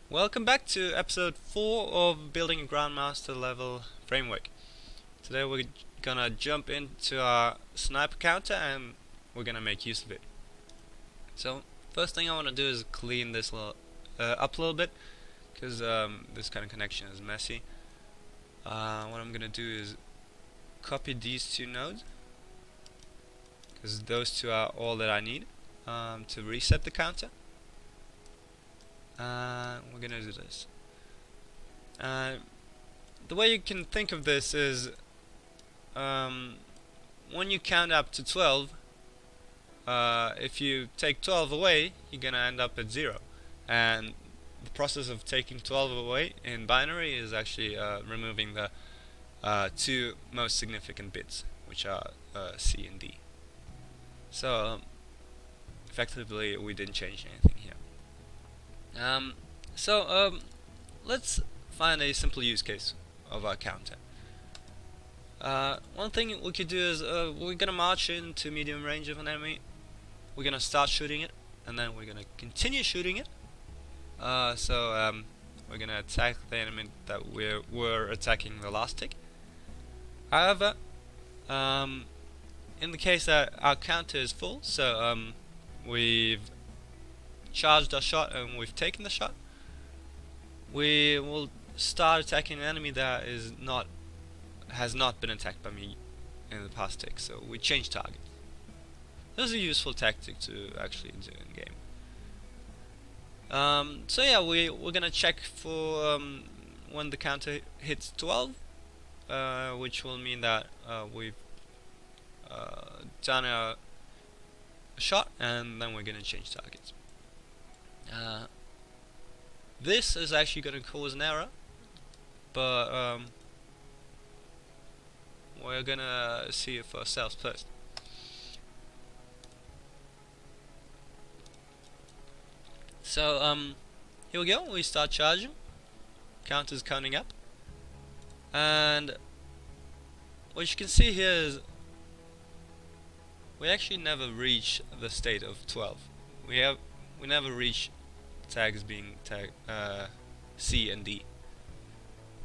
Welcome back to episode 4 of building a Grandmaster level framework. Today we're gonna jump into our sniper counter and we're gonna make use of it. So first thing I want to do is clean this up a little bit because this kind of connection is messy. What I'm gonna do is copy these two nodes because those two are all that I need to reset the counter. We're gonna do this. The way you can think of this is when you count up to 12, if you take 12 away, you're gonna end up at 0. And the process of taking 12 away in binary is actually removing the two most significant bits, which are C and D. So effectively we didn't change anything here. Let's find a simple use case of our counter. One thing we could do is we're gonna march into medium range of an enemy. We're gonna start shooting it, and then we're gonna continue shooting it. We're gonna attack the enemy that we were attacking the last tick. However, in the case that our counter is full, so we've charged our shot and we've taken the shot, we will start attacking an enemy that has not been attacked by me in the past tick. So we change target. This is a useful tactic to actually do in game. We're gonna check for when the counter hits 12, which will mean that we've done a shot, and then we're gonna change targets. This is actually going to cause an error, but we're going to see it for ourselves first. So here we go, we start charging, counter's counting up, and what you can see here is we actually never reach the state of 12. We never reach tags being C and D.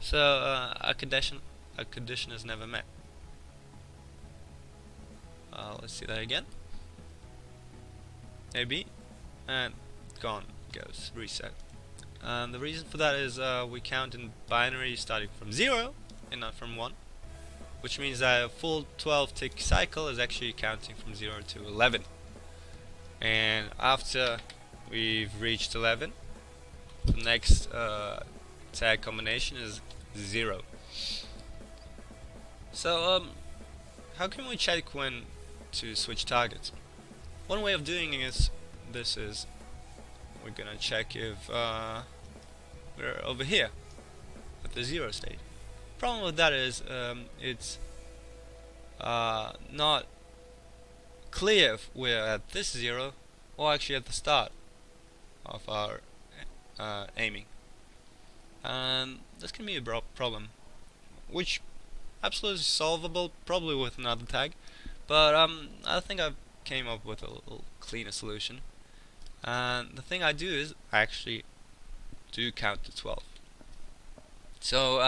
So a condition is never met. Let's see that again. AB, and gone goes reset. And the reason for that is we count in binary starting from 0 and not from 1, which means that a full 12 tick cycle is actually counting from 0 to 11. And after we've reached 11, the next tag combination is 0. So how can we check when to switch targets? One way of doing this is we're gonna check if we're over here at the 0 state. Problem with that is it's not clear if we're at this 0 or actually at the start of our aiming, and this can be a problem, which absolutely solvable probably with another tag, but I think I came up with a little cleaner solution. And the thing I do is I actually do count to 12. So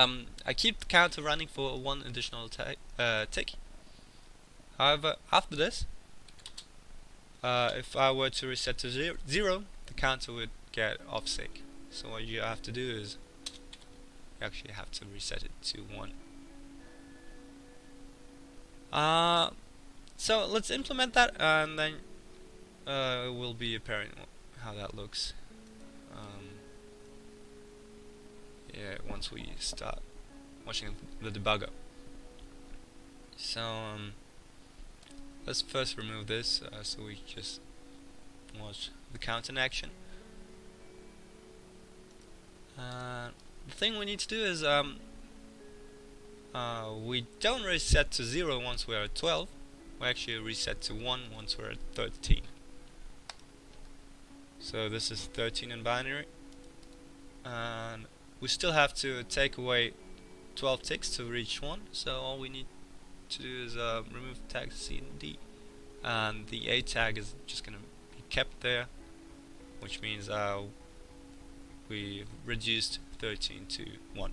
I keep the counter running for one additional tick. However, after this, if I were to reset to 0, the counter would get off sync. So what you have to do is you actually have to reset it to 1. So let's implement that, and then it will be apparent how that looks. Once we start watching the debugger. So let's first remove this, so we just watch the count in action. The thing we need to do is we don't reset to 0 once we're at 12. We actually reset to 1 once we're at 13. So this is 13 in binary, and we still have to take away 12 ticks to reach 1. So all we need to do is remove tags C and D, and the A tag is just going to be kept there, which means we reduced 13 to 1.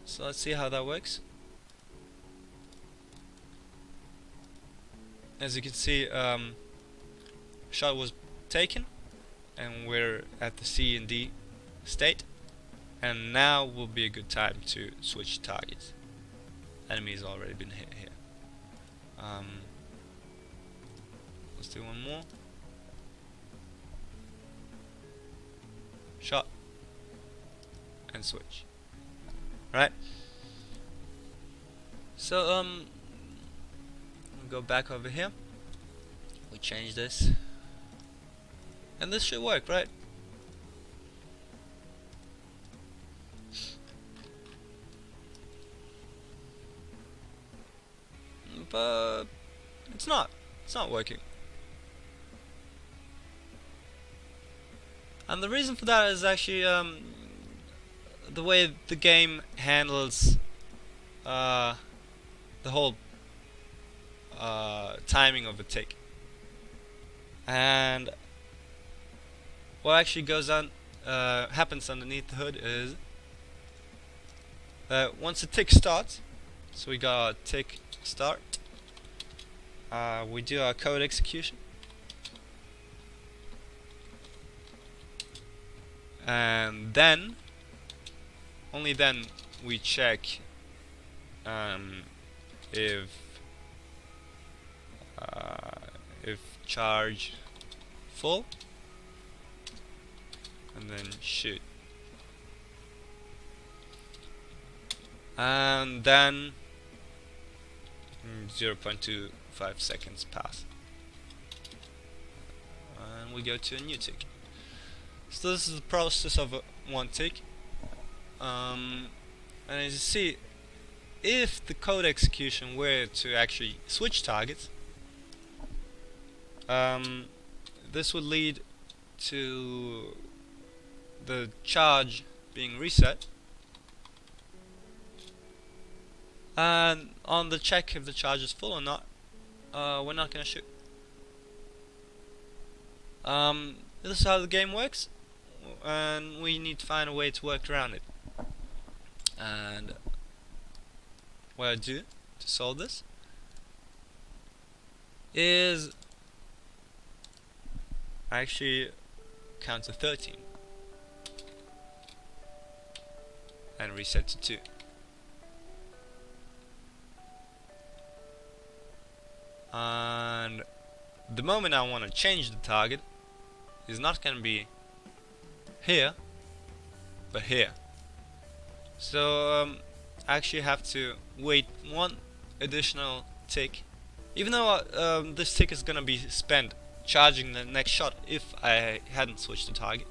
So let's see how that works. As you can see, shot was taken and we're at the C and D state, and now will be a good time to switch targets. Enemy's already been hit here. Let's do one more. Shot and switch. Right. So we'll go back over here. We change this, and this should work, right? But it's not working. And the reason for that is actually the way the game handles the whole timing of a tick. And what actually goes on happens underneath the hood is that once a tick starts, so we got a tick start, we do our code execution, and then only then we check if charge full, and then shoot, and then 0.25 seconds pass, and we go to a new tick. So this is the process of one tick, and as you see, if the code execution were to actually switch targets, this would lead to the charge being reset, and on the check if the charge is full or not, we're not gonna shoot. This is how the game works, and we need to find a way to work around it. And what I do to solve this is I actually count to 13 and reset to 2. And the moment I want to change the target is not going to be here, but here. So I actually have to wait one additional tick, even though this tick is going to be spent charging the next shot if I hadn't switched the target.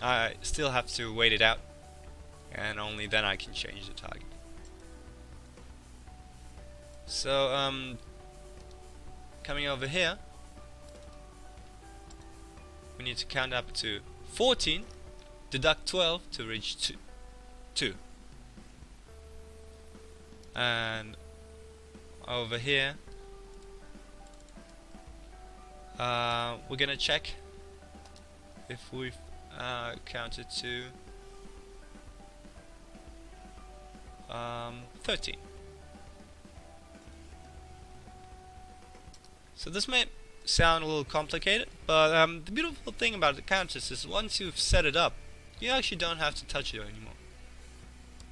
I still have to wait it out, and only then I can change the target. So coming over here, we need to count up to 14, deduct 12 to reach 2. And over here, we're gonna check if we've counted to 13. So this may sound a little complicated, but the beautiful thing about the counters is once you've set it up, you actually don't have to touch it anymore.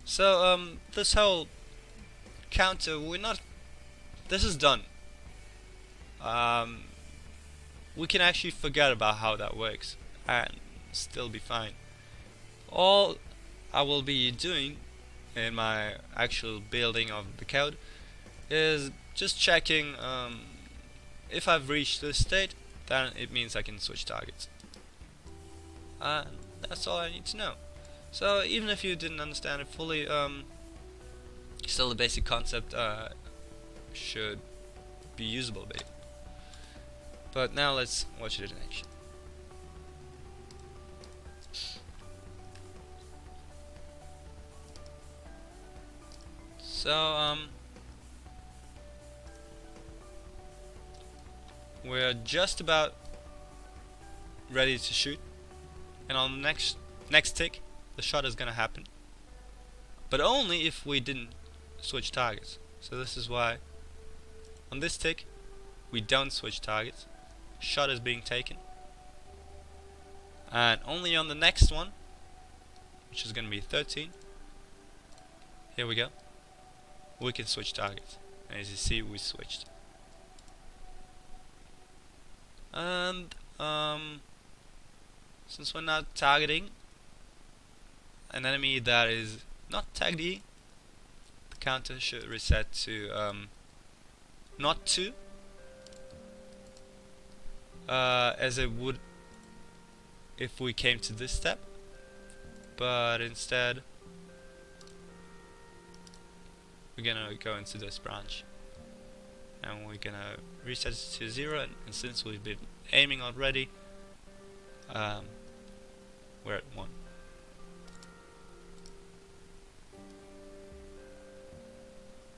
So this whole counter, this is done. We can actually forget about how that works and still be fine. All I will be doing in my actual building of the code is just checking if I've reached this state, then it means I can switch targets. That's all I need to know. So even if you didn't understand it fully, still the basic concept should be usable, babe. But now let's watch it in action. So we're just about ready to shoot, and on the next tick the shot is gonna happen, but only if we didn't switch targets. So this is why on this tick we don't switch targets, shot is being taken, and only on the next one, which is gonna be 13, here we go, we can switch targets, and as you see we switched. And since we're not targeting an enemy that is not tagged E, the counter should reset to not 2, as it would if we came to this step, but instead we're gonna go into this branch and we're gonna reset it to 0, and since we've been aiming already, we're at 1.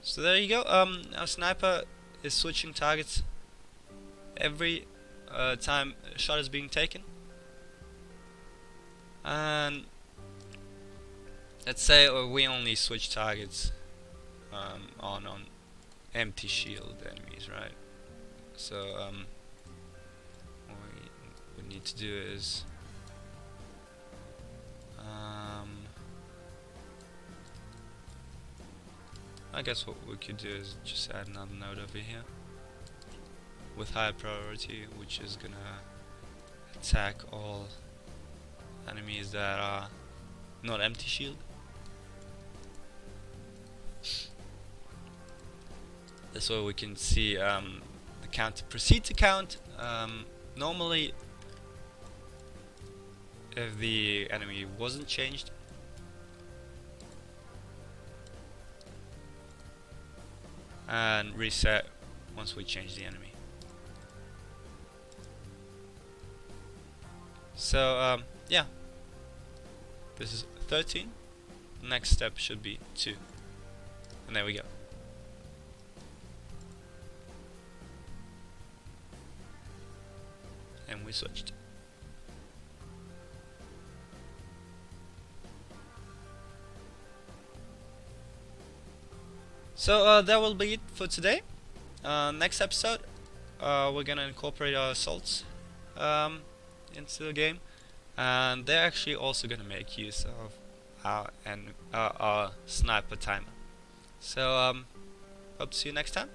So there you go. Our sniper is switching targets every time a shot is being taken, and let's say we only switch targets on empty shield enemies, right? So what we need to do is I guess what we could do is just add another node over here with higher priority, which is gonna attack all enemies that are not empty shield. This way we can see the counter proceed to count. Normally, if the enemy wasn't changed, and reset once we change the enemy. So yeah, this is 13. The next step should be 2, and there we go. And we switched. So that will be it for today. Next episode, we're gonna incorporate our assaults into the game, and they're actually also gonna make use of our sniper timer. So hope to see you next time.